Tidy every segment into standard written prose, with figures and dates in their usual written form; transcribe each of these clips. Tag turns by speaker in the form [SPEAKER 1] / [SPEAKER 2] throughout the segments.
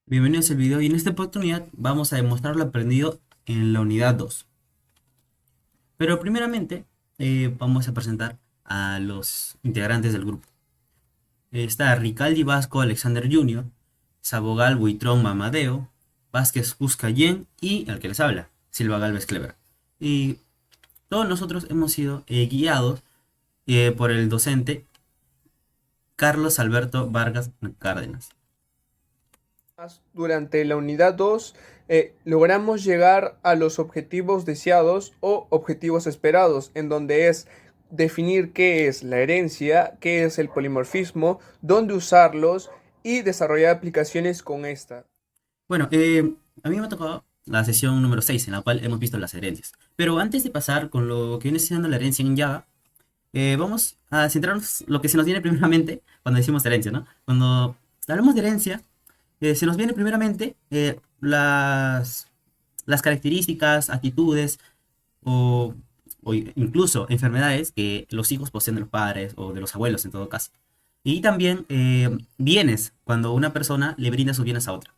[SPEAKER 1] Bienvenidos al video y en esta oportunidad vamos a demostrar lo aprendido en la unidad 2. Pero primeramente vamos a presentar a los integrantes del grupo. Está Ricaldi Vasco Alexander Jr., Sabogal Buitrón Mamadeo, Vázquez Cuscayén y el que les habla, Silva Galvez Clever. Y todos nosotros hemos sido guiados por el docente Carlos Alberto Vargas Cárdenas.
[SPEAKER 2] Durante la unidad 2 logramos llegar a los objetivos deseados o objetivos esperados, en donde es definir qué es la herencia, qué es el polimorfismo, dónde usarlos y desarrollar aplicaciones con esta.
[SPEAKER 1] Bueno, a mí me ha tocado la sesión número 6 en la cual hemos visto las herencias. Pero antes de pasar con lo que viene siendo la herencia en Java, vamos a centrarnos lo que se nos viene primeramente cuando decimos herencia, ¿no? Cuando hablamos de herencia, se nos viene primeramente las características, actitudes o, o incluso enfermedades que los hijos poseen de los padres o de los abuelos en todo caso. Y también bienes, cuando una persona le brinda sus bienes a otra.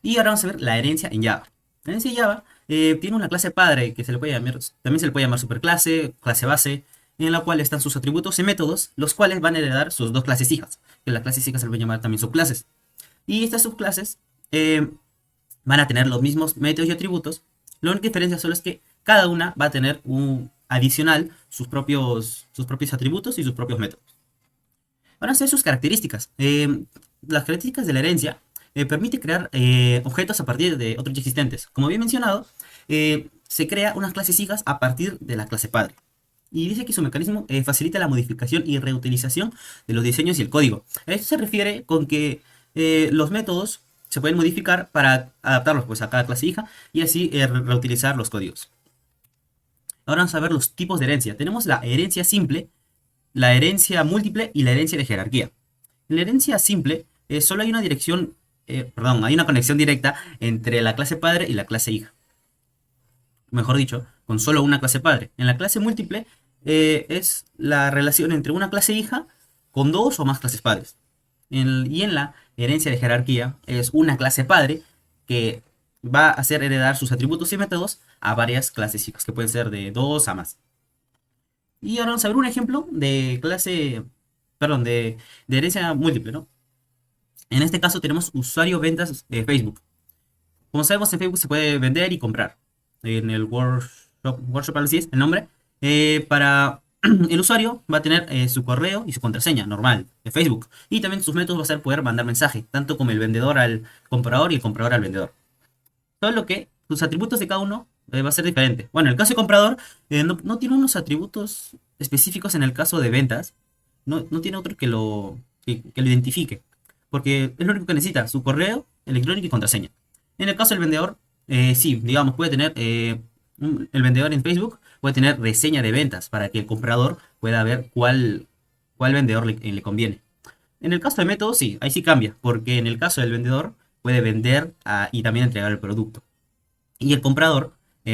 [SPEAKER 1] Y ahora vamos a ver la herencia en Java. La herencia en Java tiene una clase padre que se le puede llamar, también se le puede llamar superclase, clase base, en la cual están sus atributos y métodos, los cuales van a heredar sus dos clases hijas, que las clases hijas se le puede llamar también subclases. Y estas subclases van a tener los mismos métodos y atributos. La única diferencia solo es que cada una va a tener un adicional sus propios atributos y sus propios métodos. Van a ser sus características. Las características de la herencia permite crear objetos a partir de otros ya existentes. Como bien mencionado, se crea unas clases hijas a partir de la clase padre. Y dice que su mecanismo facilita la modificación y reutilización de los diseños y el código. A esto se refiere con que los métodos se pueden modificar para adaptarlos pues, a cada clase hija y así reutilizar los códigos. Ahora vamos a ver los tipos de herencia. Tenemos la herencia simple, la herencia múltiple y la herencia de jerarquía. En la herencia simple, solo hay una hay una conexión directa entre la clase padre y la clase hija. Mejor dicho, con solo una clase padre. En la clase múltiple es la relación entre una clase hija con dos o más clases padres. Y en la herencia de jerarquía es una clase padre que va a hacer heredar sus atributos y métodos a varias clases hijas, que pueden ser de dos a más. Y ahora vamos a ver un ejemplo de de herencia múltiple, ¿no? En este caso tenemos usuario ventas de Facebook. Como sabemos, en Facebook se puede vender y comprar. En el workshop así es el nombre. Para el usuario va a tener su correo y su contraseña normal de Facebook. Y también sus métodos va a ser poder mandar mensaje, tanto como el vendedor al comprador y el comprador al vendedor. Solo que sus atributos de cada uno va a ser diferente. Bueno, en el caso de comprador, no tiene unos atributos específicos en el caso de ventas. No tiene otro que lo identifique. Porque es lo único que necesita, su correo electrónico y contraseña. En el caso del vendedor, sí, digamos, puede tener, el vendedor en Facebook puede tener reseña de ventas para que el comprador pueda ver cuál vendedor le conviene. En el caso de método, sí, ahí sí cambia, porque en el caso del vendedor puede vender y también entregar el producto. Y el comprador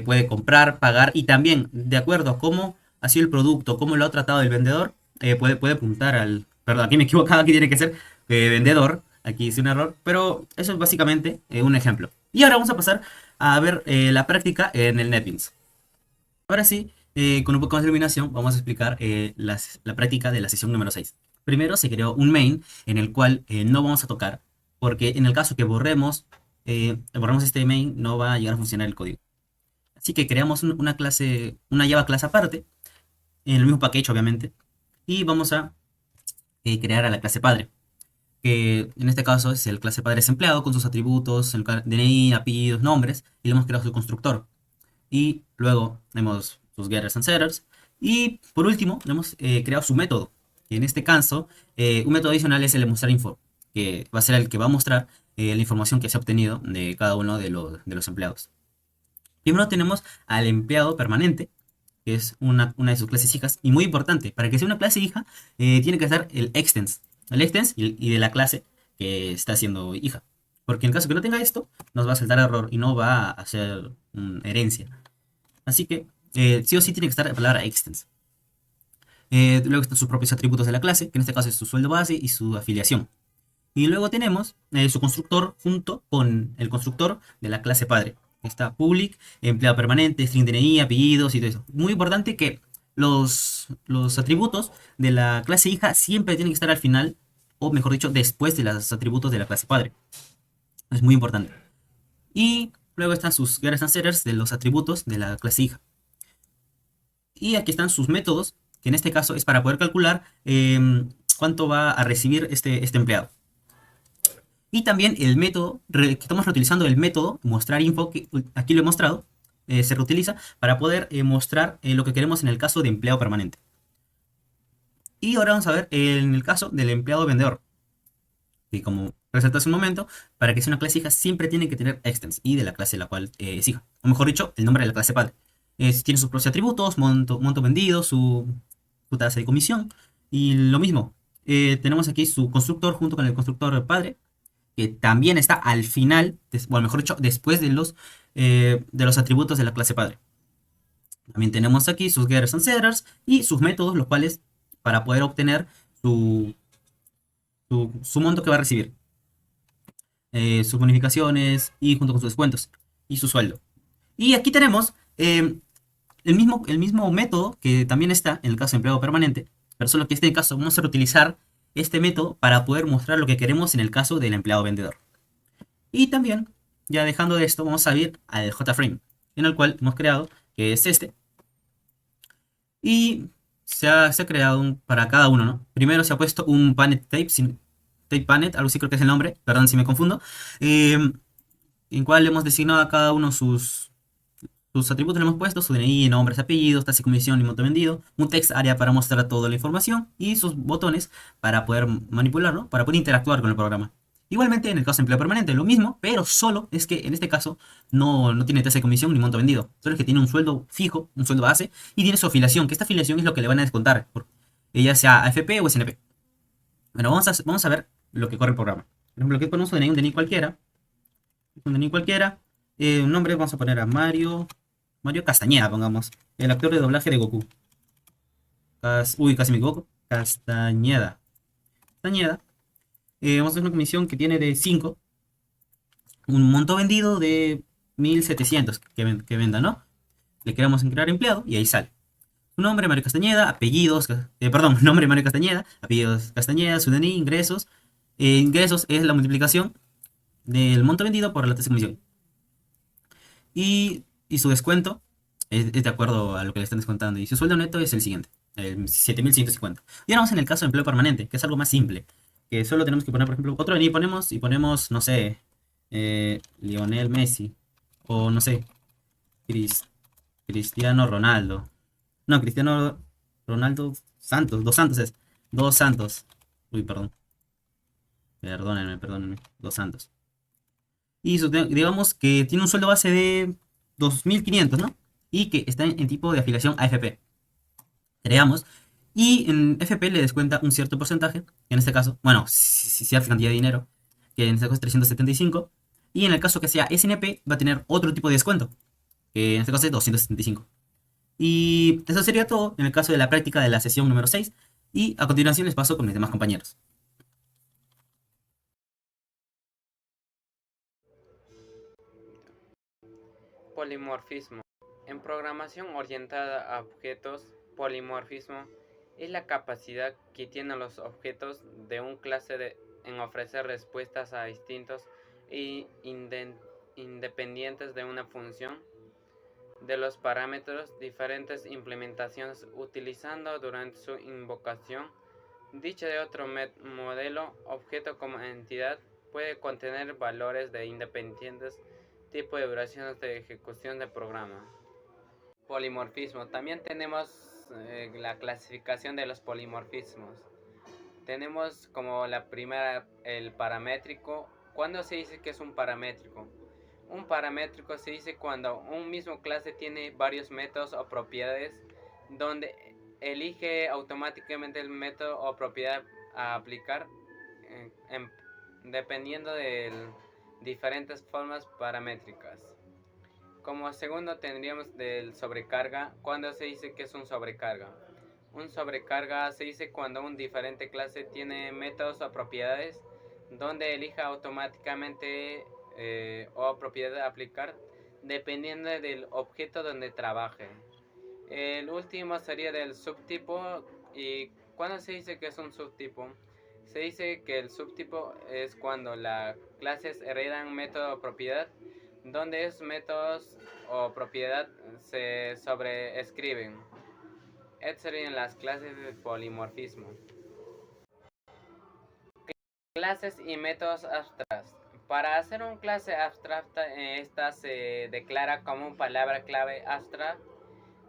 [SPEAKER 1] puede comprar, pagar y también, de acuerdo a cómo ha sido el producto, cómo lo ha tratado el vendedor, puede apuntar al... Perdón, aquí me he equivocado, aquí tiene que ser vendedor, aquí hice un error, pero eso es básicamente un ejemplo. Y ahora vamos a pasar a ver la práctica en el NetBeans. Ahora sí, con un poco más de iluminación, vamos a explicar la práctica de la sesión número 6. Primero se creó un main en el cual no vamos a tocar, porque en el caso que borremos este main, no va a llegar a funcionar el código. Así que creamos una clase, una Java clase aparte, en el mismo package obviamente, y vamos a crear a la clase padre, que en este caso es el clase padre desempleado con sus atributos, el DNI, apellidos, nombres, y le hemos creado su constructor. Y luego tenemos sus getters and setters. Y por último, hemos creado su método. Que en este caso, un método adicional es el de mostrar info, que va a ser el que va a mostrar la información que se ha obtenido de cada uno de los empleados. Primero tenemos al empleado permanente, que es una de sus clases hijas. Y muy importante, para que sea una clase hija, tiene que estar el extens. El extens y de la clase que está siendo hija. Porque en caso que no tenga esto, nos va a saltar error y no va a hacer herencia. Así que sí o sí tiene que estar la palabra extens. Luego están sus propios atributos de la clase, que en este caso es su sueldo base y su afiliación. Y luego tenemos su constructor junto con el constructor de la clase padre. Está public, empleado permanente, string DNI, apellidos y todo eso. Muy importante que los atributos de la clase hija siempre tienen que estar al final, o mejor dicho, después de los atributos de la clase padre. Es muy importante. Y luego están sus getters and setters de los atributos de la clase hija. Y aquí están sus métodos, que en este caso es para poder calcular cuánto va a recibir este empleado. Y también el método, que estamos reutilizando el método mostrar info, que aquí lo he mostrado, se reutiliza para poder mostrar lo que queremos en el caso de empleado permanente. Y ahora vamos a ver en el caso del empleado vendedor, que como resalté hace un momento, para que sea una clase hija siempre tiene que tener extens y de la clase de la cual es hija. O mejor dicho, el nombre de la clase padre. Tiene sus propios atributos, monto vendido, su tasa de comisión. Y lo mismo, tenemos aquí su constructor junto con el constructor padre, que también está al final, o mejor dicho, después de los atributos de la clase padre. También tenemos aquí sus getters and setters y sus métodos, los cuales para poder obtener su, su monto que va a recibir, sus bonificaciones y junto con sus descuentos y su sueldo. Y aquí tenemos el mismo método que también está en el caso de empleado permanente, pero solo que en este caso vamos a reutilizar este método para poder mostrar lo que queremos en el caso del empleado vendedor. Y también, ya dejando de esto, vamos a ir al JFrame, en el cual hemos creado, que es este. Y se ha creado para cada uno, ¿no? Primero se ha puesto un Panet Tape, Tape Panet, algo así creo que es el nombre, perdón si me confundo, en cual hemos designado a cada uno sus atributos, le hemos puesto su DNI, nombres, apellidos, tasa de comisión y monto vendido, un text área para mostrar toda la información y sus botones para poder manipularlo, para poder interactuar con el programa. Igualmente en el caso de empleo permanente lo mismo, pero solo es que en este caso no tiene tasa de comisión ni monto vendido. Solo es que tiene un sueldo fijo, un sueldo base, y tiene su afiliación, que esta afiliación es lo que le van a descontar, ya sea AFP o SNP. Bueno, vamos a ver lo que corre el programa. Por ejemplo, aquí ponemos un DNI cualquiera. Un DNI cualquiera. Un nombre vamos a poner a Mario Castañeda, pongamos. El actor de doblaje de Goku. Uy, casi me equivoco. Castañeda. Castañeda. Vamos a hacer una comisión que tiene de 5. Un monto vendido de 1700 que venda, ¿no? Le queremos en crear empleado y ahí sale. Su nombre, Mario Castañeda. Apellidos, perdón, nombre Mario Castañeda. Apellidos Castañeda. Su DNI, ingresos. Ingresos es la multiplicación del monto vendido por la tasa de comisión. Y su descuento es de acuerdo a lo que le están descontando. Y su sueldo neto es el siguiente, el 7.150. Y ahora vamos en el caso de empleo permanente, que es algo más simple. Que solo tenemos que poner, por ejemplo, otro DNI ponemos, no sé, Lionel Messi. O no sé, Cristiano Ronaldo. No, Cristiano Ronaldo Santos. Dos Santos es. Dos Santos. Uy, perdón. Perdónenme. Dos Santos. Y digamos que tiene un sueldo base de 2.500, ¿no? Y que está en tipo de afiliación a AFP. Creamos. Y en FP le descuenta un cierto porcentaje. En este caso, bueno, cierta cantidad de dinero. Que en este caso es 375. Y en el caso que sea SNP, va a tener otro tipo de descuento. Que en este caso es 275. Y eso sería todo en el caso de la práctica de la sesión número 6. Y a continuación les paso con mis demás compañeros.
[SPEAKER 3] Polimorfismo. En programación orientada a objetos, polimorfismo es la capacidad que tienen los objetos de un clase en ofrecer respuestas a distintos e independientes de una función de los parámetros diferentes implementaciones utilizando durante su invocación. Dicho de otro modelo, objeto como entidad puede contener valores de independientes tipo de duraciones de ejecución del programa. Polimorfismo. También tenemos la clasificación de los polimorfismos. Tenemos como la primera el paramétrico. ¿Cuándo se dice que es un paramétrico? Un paramétrico se dice cuando un mismo clase tiene varios métodos o propiedades donde elige automáticamente el método o propiedad a aplicar dependiendo de diferentes formas paramétricas. Como segundo tendríamos del sobrecarga. ¿Cuándo se dice que es un sobrecarga? Un sobrecarga se dice cuando un diferente clase tiene métodos o propiedades donde elija automáticamente o propiedad a aplicar dependiendo del objeto donde trabaje. El último sería del subtipo. ¿Y cuándo se dice que es un subtipo? Se dice que el subtipo es cuando las clases heredan método o propiedad, donde esos métodos o propiedad se sobreescriben. Estas serían las clases de polimorfismo. Clases y métodos abstractos. Para hacer una clase abstracta, esta se declara como una palabra clave abstracta.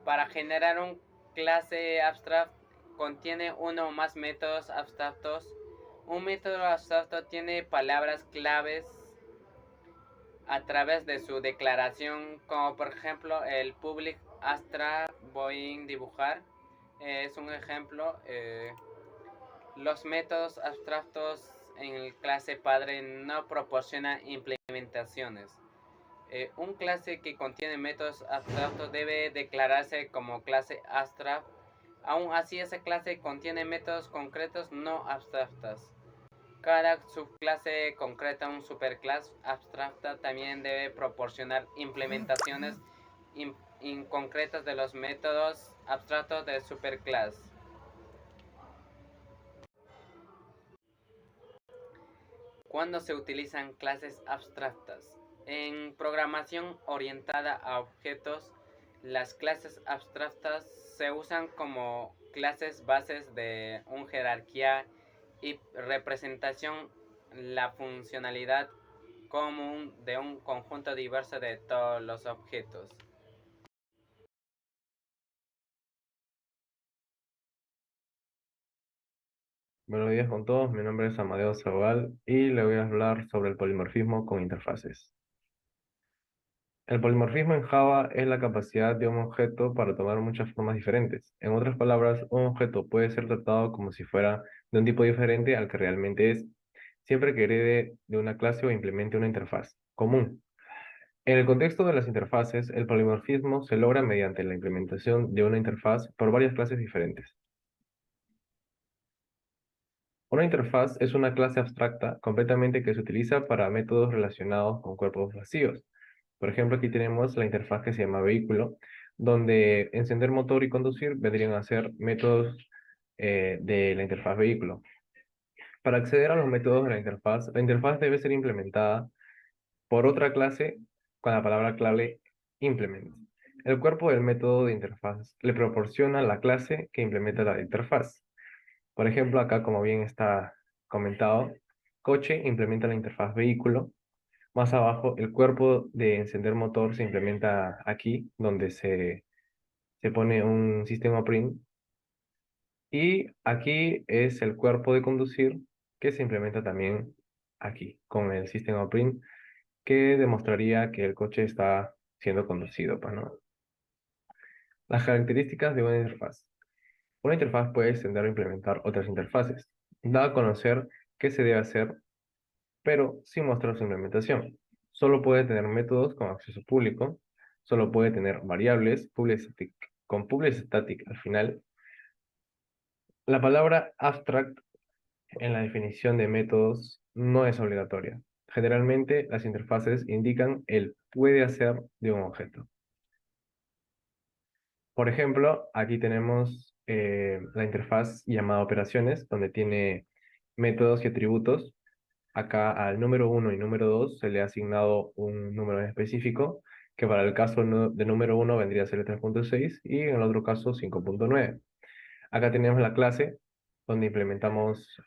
[SPEAKER 3] Para generar una clase abstracta contiene uno o más métodos abstractos. Un método abstracto tiene palabras claves a través de su declaración, como por ejemplo el public abstract voy a dibujar. Es un ejemplo. Los métodos abstractos en el clase padre no proporcionan implementaciones. Un clase que contiene métodos abstractos debe declararse como clase abstract. Aún así, esa clase contiene métodos concretos no abstractos. Cada subclase concreta, un superclass abstracta, también debe proporcionar implementaciones inconcretas de los métodos abstractos del superclass. ¿Cuándo se utilizan clases abstractas? En programación orientada a objetos, las clases abstractas se usan como clases bases de una jerarquía y representación la funcionalidad común de un conjunto diverso de todos los objetos.
[SPEAKER 4] Buenos días con todos, mi nombre es Amadeo Zaval y le voy a hablar sobre el polimorfismo con interfaces. El polimorfismo en Java es la capacidad de un objeto para tomar muchas formas diferentes. En otras palabras, un objeto puede ser tratado como si fuera de un tipo diferente al que realmente es, siempre que herede de una clase o implemente una interfaz común. En el contexto de las interfaces, el polimorfismo se logra mediante la implementación de una interfaz por varias clases diferentes. Una interfaz es una clase abstracta completamente que se utiliza para métodos relacionados con cuerpos vacíos. Por ejemplo, aquí tenemos la interfaz que se llama vehículo, donde encender motor y conducir vendrían a ser métodos de la interfaz vehículo. Para acceder a los métodos de la interfaz debe ser implementada por otra clase con la palabra clave implement. El cuerpo del método de interfaz le proporciona la clase que implementa la interfaz. Por ejemplo, acá como bien está comentado, coche implementa la interfaz vehículo. Más abajo, el cuerpo de encender motor se implementa aquí, donde se pone un sistema print. Y aquí es el cuerpo de conducir que se implementa también aquí, con el sistema print, que demostraría que el coche está siendo conducido, pues, ¿no? Las características de una interfaz. Una interfaz puede extender o implementar otras interfaces. Da a conocer qué se debe hacer, pero sin mostrar su implementación. Solo puede tener métodos con acceso público, solo puede tener variables con public static al final. La palabra abstract en la definición de métodos no es obligatoria. Generalmente las interfaces indican el puede hacer de un objeto. Por ejemplo, aquí tenemos la interfaz llamada operaciones, donde tiene métodos y atributos. Acá al número 1 y número 2 se le ha asignado un número en específico, que para el caso de número 1 vendría a ser el 3.6 y en el otro caso 5.9. Acá tenemos la clase, donde implementamos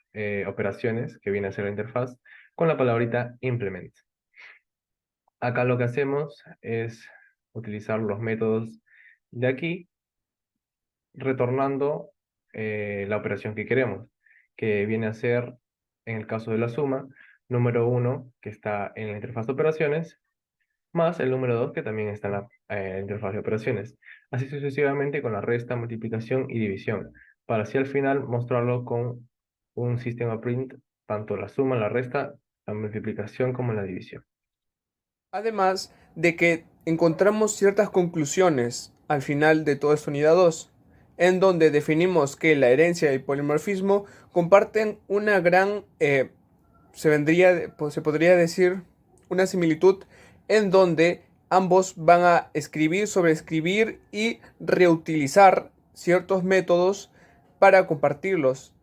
[SPEAKER 4] operaciones, que viene a ser la interfaz, con la palabrita implement. Acá lo que hacemos es utilizar los métodos de aquí, retornando la operación que queremos, que viene a ser, en el caso de la suma, número 1, que está en la interfaz de operaciones, más el número 2, que también está en la interfaz de operaciones. Así sucesivamente con la resta, multiplicación y división, para así al final mostrarlo con un sistema print, tanto la suma, la resta, la multiplicación como la división.
[SPEAKER 2] Además de que encontramos ciertas conclusiones al final de toda esta unidad 2, en donde definimos que la herencia y el polimorfismo comparten una gran se podría decir una similitud en donde ambos van a escribir, sobreescribir y reutilizar ciertos métodos para compartirlos,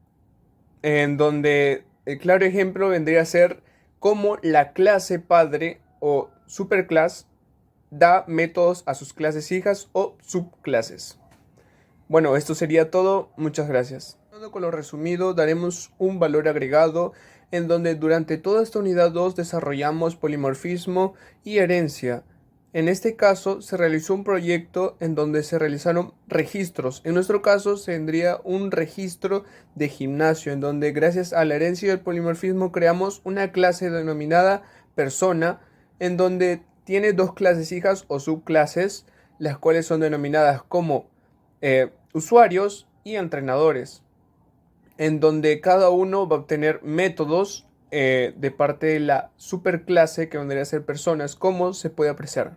[SPEAKER 2] en donde el claro ejemplo vendría a ser cómo la clase padre o superclass da métodos a sus clases hijas o subclases. Bueno, esto sería todo. Muchas gracias. Con lo resumido, daremos un valor agregado en donde durante toda esta unidad 2 desarrollamos polimorfismo y herencia. En este caso se realizó un proyecto en donde se realizaron registros. En nuestro caso tendría un registro de gimnasio en donde gracias a la herencia y el polimorfismo creamos una clase denominada persona en donde tiene dos clases hijas o subclases, las cuales son denominadas como usuarios y entrenadores, en donde cada uno va a obtener métodos de parte de la superclase que vendría a ser personas, como se puede apreciar.